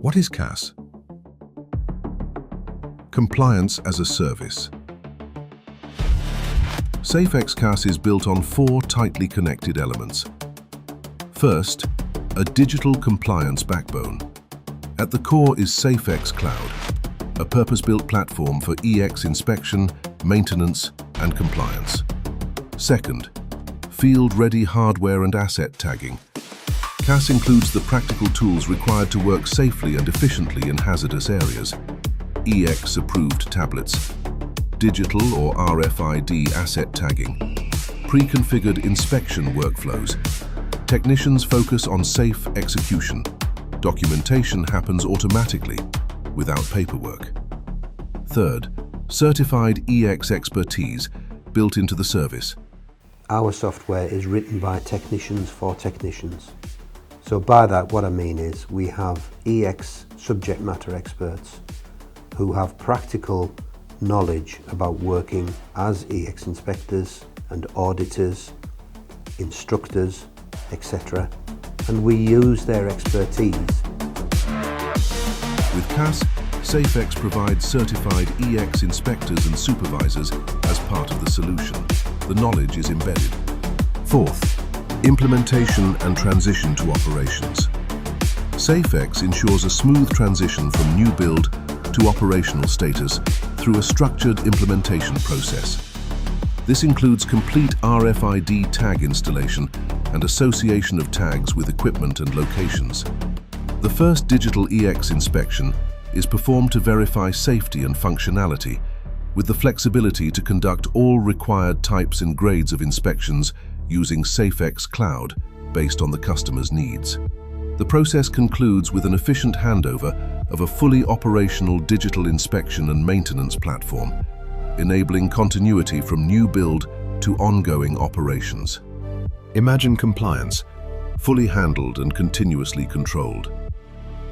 What is CaaS? Compliance as a service. SafeEx CaaS is built on 4 tightly connected elements. First, a digital compliance backbone. At the core is SafeEx Cloud, a purpose-built platform for EX inspection, maintenance, and compliance. Second, field-ready hardware and asset tagging. CaaS includes the practical tools required to work safely and efficiently in hazardous areas. EX-approved tablets, digital or RFID asset tagging, pre-configured inspection workflows. Technicians focus on safe execution. Documentation happens automatically, without paperwork. Third, certified EX expertise built into the service. Our software is written by technicians for technicians. So by that, what I mean is we have EX subject matter experts who have practical knowledge about working as EX inspectors and auditors, instructors, etc. And we use their expertise. With CaaS, SafeEx provides certified EX inspectors and supervisors as part of the solution. The knowledge is embedded. Fourth, implementation and transition to operations. SafeEx ensures a smooth transition from new build to operational status through a structured implementation process. This includes complete RFID tag installation and association of tags with equipment and locations. The first digital EX inspection is performed to verify safety and functionality, with the flexibility to conduct all required types and grades of inspections using SafeEx Cloud based on the customer's needs. The process concludes with an efficient handover of a fully operational digital inspection and maintenance platform, enabling continuity from new build to ongoing operations. Imagine compliance, fully handled and continuously controlled.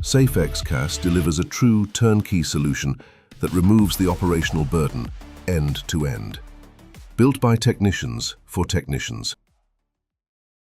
SafeEx CaaS delivers a true turnkey solution that removes the operational burden end to end. Built by technicians for technicians.